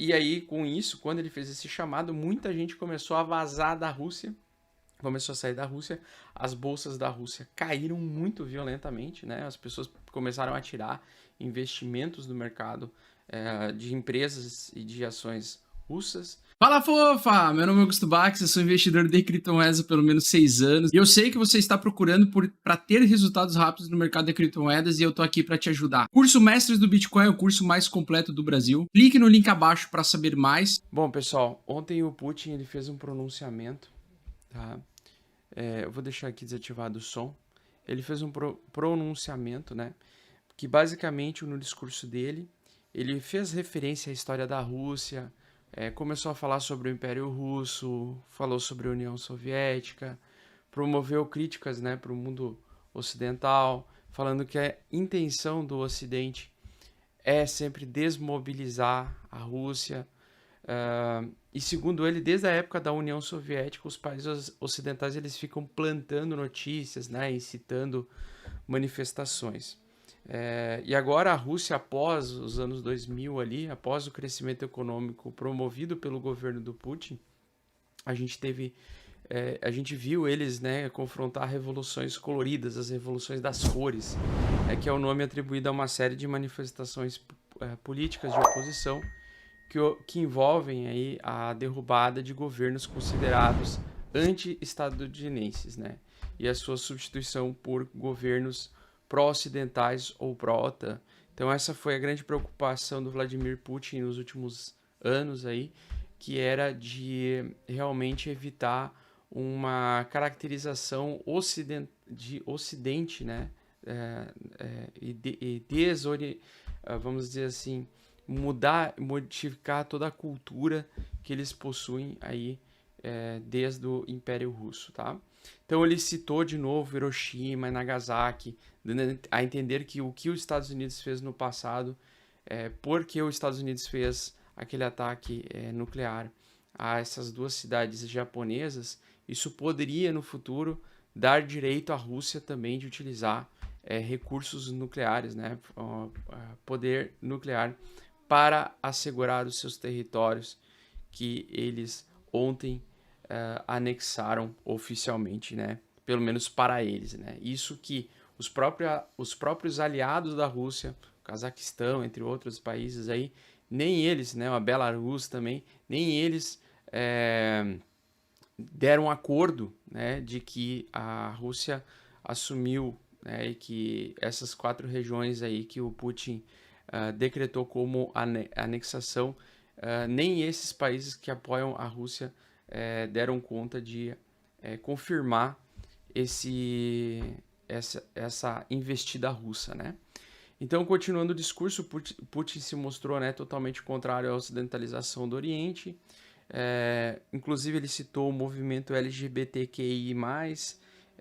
E aí, com isso, quando ele fez esse chamado, muita gente começou a vazar da Rússia, começou a sair da Rússia, as bolsas da Rússia caíram muito violentamente, né? As pessoas começaram a tirar investimentos do mercado de empresas e de ações russas. Fala, fofa! Meu nome é Augusto Bax, eu sou investidor de criptomoedas há pelo menos 6 anos. E eu sei que você está procurando para ter resultados rápidos no mercado de criptomoedas e eu tô aqui para te ajudar. Curso Mestres do Bitcoin é o curso mais completo do Brasil. Clique no link abaixo para saber mais. Bom, pessoal, ontem o Putin ele fez um pronunciamento, tá? Eu vou deixar aqui desativado o som. Ele fez um pronunciamento, né? Que basicamente no discurso dele, ele fez referência à história da Rússia, começou a falar sobre o Império Russo, falou sobre a União Soviética, promoveu críticas, né, para o mundo ocidental, falando que a intenção do Ocidente é sempre desmobilizar a Rússia. E segundo ele, desde a época da União Soviética, os países ocidentais eles ficam plantando notícias, né, incitando manifestações. E agora a Rússia, após os anos 2000 ali, após o crescimento econômico promovido pelo governo do Putin, a gente viu eles, né, confrontar revoluções coloridas, as revoluções das cores, que é o nome atribuído a uma série de manifestações políticas de oposição que envolvem aí a derrubada de governos considerados anti-estadunidenses, né, e a sua substituição por governos pró-ocidentais ou pró-OTAN. Então essa foi a grande preocupação do Vladimir Putin nos últimos anos aí, que era de realmente evitar uma caracterização de Ocidente, né? Vamos dizer assim, modificar toda a cultura que eles possuem aí desde o Império Russo, tá? Então ele citou de novo Hiroshima e Nagasaki, dando a entender que o que os Estados Unidos fez no passado, porque os Estados Unidos fez aquele ataque nuclear a essas duas cidades japonesas, isso poderia no futuro dar direito à Rússia também de utilizar recursos nucleares, né, poder nuclear para assegurar os seus territórios que eles ontem anexaram oficialmente, né? Pelo menos para eles, né? Isso que os próprios aliados da Rússia, o Cazaquistão, entre outros países aí, nem eles, né? A Belarus também, nem eles deram um acordo, né? De que a Rússia assumiu, né? E que essas 4 regiões aí que o Putin decretou como anexação, nem esses países que apoiam a Rússia deram conta de confirmar essa investida russa, né? Então, continuando o discurso, Putin se mostrou, né, totalmente contrário à ocidentalização do Oriente. Inclusive, ele citou o movimento LGBTQI+,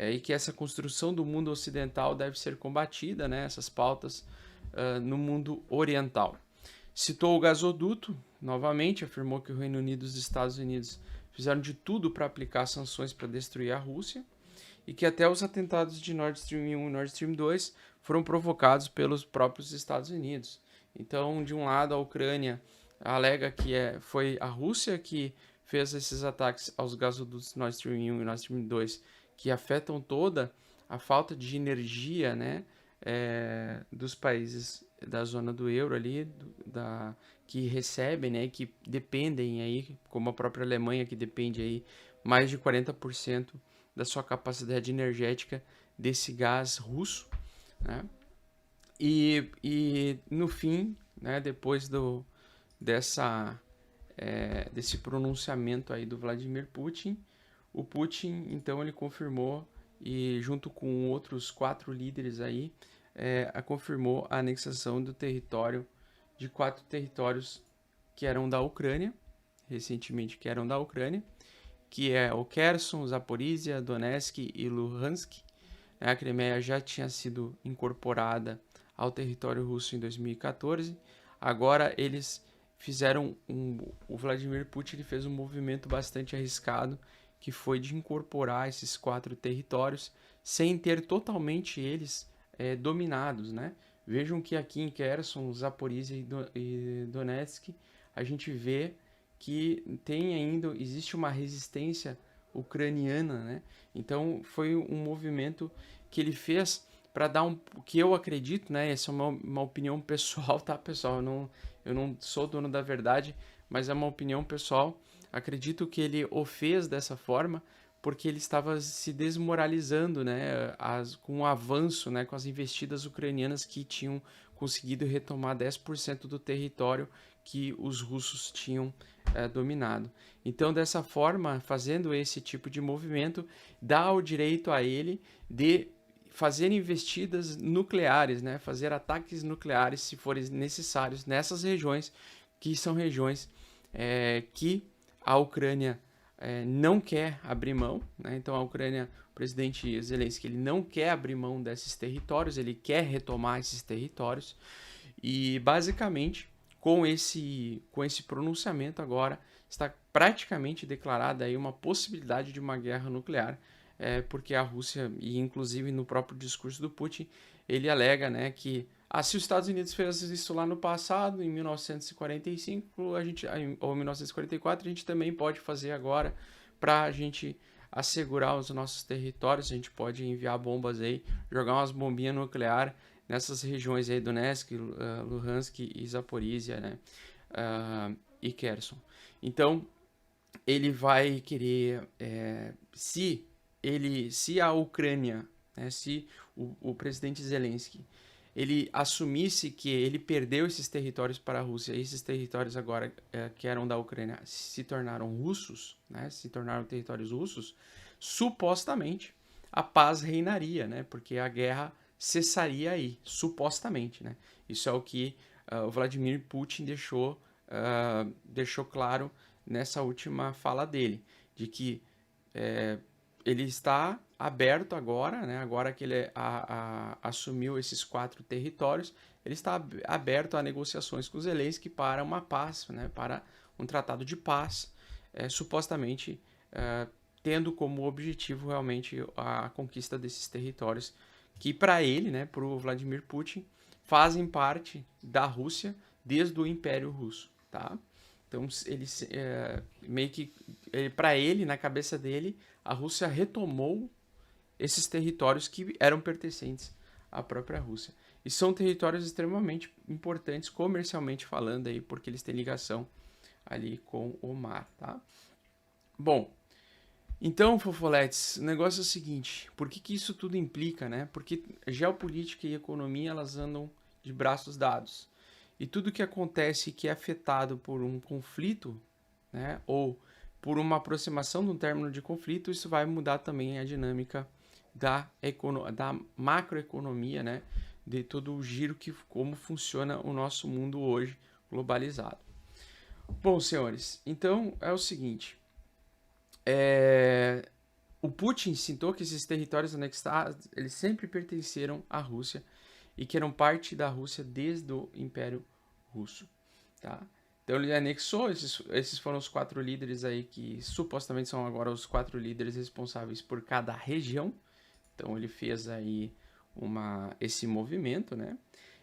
e que essa construção do mundo ocidental deve ser combatida, né, essas pautas, no mundo oriental. Citou o gasoduto, novamente, afirmou que o Reino Unido e os Estados Unidos fizeram de tudo para aplicar sanções para destruir a Rússia e que até os atentados de Nord Stream 1 e Nord Stream 2 foram provocados pelos próprios Estados Unidos. Então, de um lado, a Ucrânia alega que foi a Rússia que fez esses ataques aos gasodutos Nord Stream 1 e Nord Stream 2, que afetam toda a falta de energia, né, dos países da zona do euro ali, que recebem, né, que dependem aí, como a própria Alemanha, que depende aí mais de 40% da sua capacidade energética desse gás russo, né? E no fim, né, depois desse pronunciamento aí do Vladimir Putin, o Putin então ele confirmou, e junto com outros 4 líderes aí, confirmou a anexação do território de 4 territórios que eram da Ucrânia, recentemente que eram da Ucrânia, que é o Kherson, Zaporizhia, Donetsk e Luhansk. A Crimeia já tinha sido incorporada ao território russo em 2014. Agora eles fizeram o Vladimir Putin ele fez um movimento bastante arriscado, que foi de incorporar esses 4 territórios sem ter totalmente eles dominados, né? Vejam que aqui em Kherson, Zaporizhia e Donetsk, a gente vê que existe uma resistência ucraniana, né? Então foi um movimento que ele fez para dar que eu acredito, né? Essa é uma opinião pessoal, tá, pessoal? Eu não sou dono da verdade, mas é uma opinião pessoal. Acredito que ele o fez dessa forma porque ele estava se desmoralizando, né? Com o avanço, né? Com as investidas ucranianas que tinham conseguido retomar 10% do território que os russos tinham dominado. Então, dessa forma, fazendo esse tipo de movimento, dá o direito a ele de fazer investidas nucleares, né? Fazer ataques nucleares, se forem necessários, nessas regiões, que são regiões que a Ucrânia não quer abrir mão, né? Então, a Ucrânia, o presidente Zelensky, ele não quer abrir mão desses territórios, ele quer retomar esses territórios, e basicamente com esse pronunciamento agora está praticamente declarada aí uma possibilidade de uma guerra nuclear, porque a Rússia, e inclusive no próprio discurso do Putin, ele alega, né, que se os Estados Unidos fez isso lá no passado, em 1945, ou 1944, a gente também pode fazer agora para a gente assegurar os nossos territórios. A gente pode enviar bombas aí, jogar umas bombinhas nucleares nessas regiões aí, Donetsk, Luhansk e Zaporizhia, né? E Kherson. Então, ele vai querer, se a Ucrânia, né, se o presidente Zelensky, ele assumisse que ele perdeu esses territórios para a Rússia, e esses territórios agora que eram da Ucrânia se tornaram russos, né, se tornaram territórios russos, supostamente a paz reinaria, né, porque a guerra cessaria aí, supostamente, né. Isso é o que o Vladimir Putin deixou claro nessa última fala dele, de que ele está aberto agora, né? Agora que ele assumiu esses 4 territórios, ele está aberto a negociações com Zelensky para uma paz, né? Para um tratado de paz, supostamente tendo como objetivo realmente a conquista desses territórios que para ele, né, para o Vladimir Putin, fazem parte da Rússia desde o Império Russo, tá? Então, meio que, para ele, na cabeça dele, a Rússia retomou esses territórios que eram pertencentes à própria Rússia. E são territórios extremamente importantes, comercialmente falando, aí, porque eles têm ligação ali com o mar, tá? Bom, então, fofoletes, o negócio é o seguinte, por que isso tudo implica, né? Porque geopolítica e economia, elas andam de braços dados. E tudo que acontece que é afetado por um conflito, né, ou por uma aproximação de um término de conflito, isso vai mudar também a dinâmica da macroeconomia, né, de todo o giro, como funciona o nosso mundo hoje globalizado. Bom, senhores, então é o seguinte, o Putin citou que esses territórios anexados, eles sempre pertenceram à Rússia e que eram parte da Rússia desde o Império Russo, tá? Então ele anexou, esses foram os 4 líderes aí que supostamente são agora os 4 líderes responsáveis por cada região. Então ele fez aí esse movimento, né?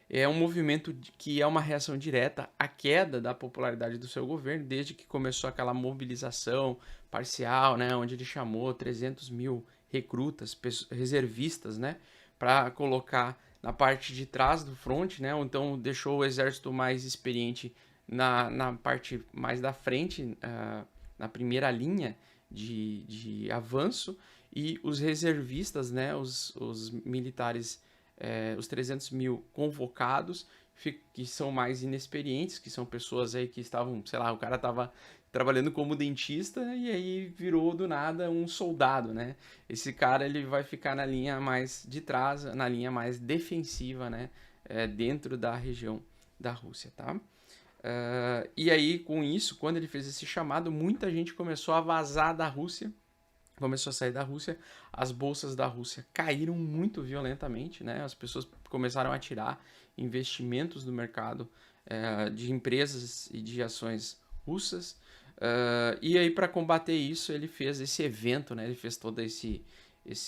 É um movimento que é uma reação direta à queda da popularidade do seu governo, desde que começou aquela mobilização parcial, né? Onde ele chamou 300 mil recrutas, reservistas, né? Para colocar na parte de trás do fronte, né? Ou então deixou o exército mais experiente na parte mais da frente, na primeira linha de avanço, e os reservistas, né? Os militares, os 300 mil convocados, que são mais inexperientes, que são pessoas aí que estavam, sei lá, o cara estava trabalhando como dentista e aí virou do nada um soldado, né? Esse cara, ele vai ficar na linha mais de trás, na linha mais defensiva, né? Dentro da região da Rússia, tá? E aí, com isso, quando ele fez esse chamado, muita gente começou a vazar da Rússia, começou a sair da Rússia, as bolsas da Rússia caíram muito violentamente, né? As pessoas começaram a tirar investimentos do mercado de empresas e de ações russas. E aí, para combater isso, ele fez esse evento, né? Ele fez todo esse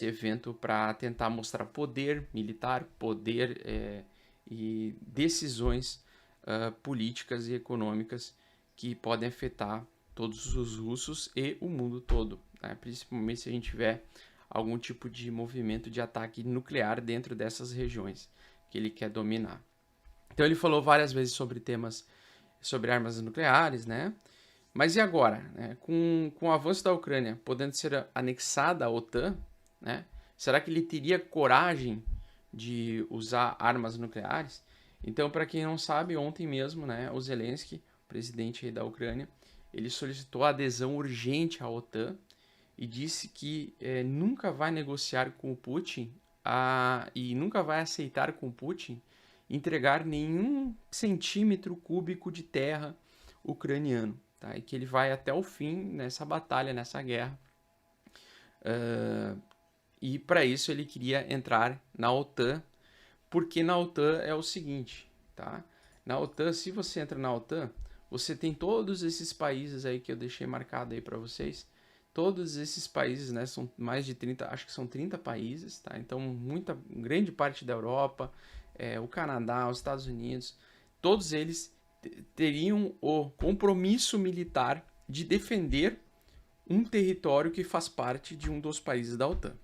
evento para tentar mostrar poder militar, poder e decisões políticas e econômicas que podem afetar todos os russos e o mundo todo, né? Principalmente se a gente tiver algum tipo de movimento de ataque nuclear dentro dessas regiões que ele quer dominar. Então ele falou várias vezes sobre temas sobre armas nucleares, né? Mas e agora, né? Com o avanço da Ucrânia podendo ser anexada à OTAN, né? Será que ele teria coragem de usar armas nucleares? Então, para quem não sabe, ontem mesmo, né, o Zelensky, presidente aí da Ucrânia, ele solicitou a adesão urgente à OTAN e disse que nunca vai negociar com o Putin e nunca vai aceitar com o Putin entregar nenhum centímetro cúbico de terra ucraniano, tá? E que ele vai até o fim nessa batalha, nessa guerra. E para isso ele queria entrar na OTAN, porque na OTAN é o seguinte, tá? Na OTAN, se você entra na OTAN, você tem todos esses países aí que eu deixei marcado aí para vocês. Todos esses países, né, são mais de 30, acho que são 30 países, tá? Então, grande parte da Europa, o Canadá, os Estados Unidos, todos eles teriam o compromisso militar de defender um território que faz parte de um dos países da OTAN.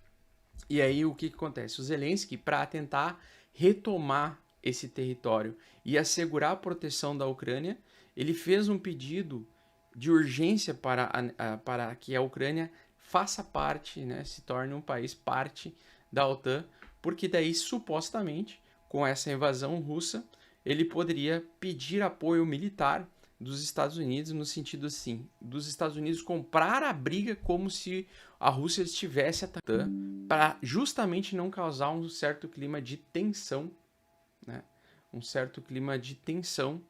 E aí, o que acontece? O Zelensky, para tentar retomar esse território e assegurar a proteção da Ucrânia, ele fez um pedido de urgência para que a Ucrânia faça parte, né, se torne um país parte da OTAN, porque daí, supostamente, com essa invasão russa, ele poderia pedir apoio militar dos Estados Unidos, no sentido assim, dos Estados Unidos comprar a briga como se a Rússia estivesse atacando, para justamente não causar um certo clima de tensão, né? Um certo clima de tensão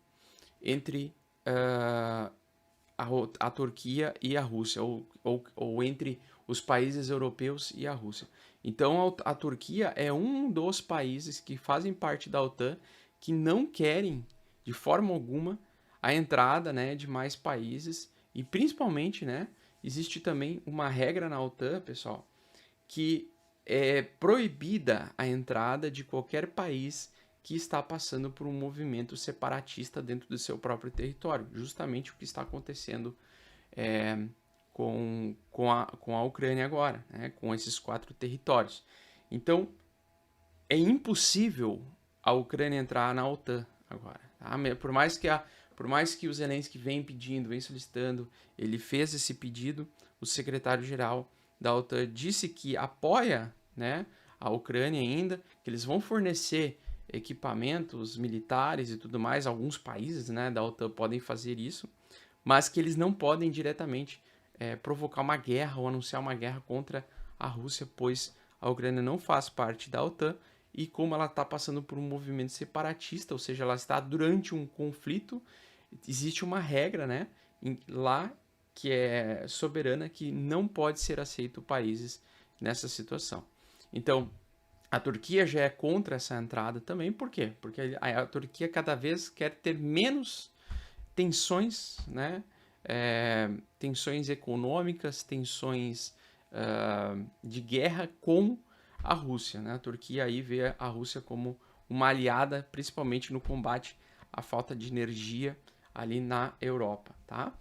entre a Turquia e a Rússia, ou entre os países europeus e a Rússia. Então a Turquia é um dos países que fazem parte da OTAN que não querem, de forma alguma, a entrada, né, de mais países, e principalmente, né, existe também uma regra na OTAN, pessoal, que é proibida a entrada de qualquer país que está passando por um movimento separatista dentro do seu próprio território, justamente o que está acontecendo com a Ucrânia agora, né, com esses 4 territórios. Então, é impossível a Ucrânia entrar na OTAN agora, tá? Por mais que o Zelensky vem solicitando, ele fez esse pedido, o secretário-geral da OTAN disse que apoia, né, a Ucrânia ainda, que eles vão fornecer equipamentos militares e tudo mais, alguns países, né, da OTAN podem fazer isso, mas que eles não podem diretamente provocar uma guerra ou anunciar uma guerra contra a Rússia, pois a Ucrânia não faz parte da OTAN e como ela está passando por um movimento separatista, ou seja, ela está durante um conflito, existe uma regra, né, lá que é soberana, que não pode ser aceito países nessa situação. Então, a Turquia já é contra essa entrada também. Por quê? Porque a Turquia cada vez quer ter menos tensões, né, tensões econômicas, tensões de guerra com a Rússia, né? A Turquia aí vê a Rússia como uma aliada, principalmente no combate à falta de energia ali na Europa, tá?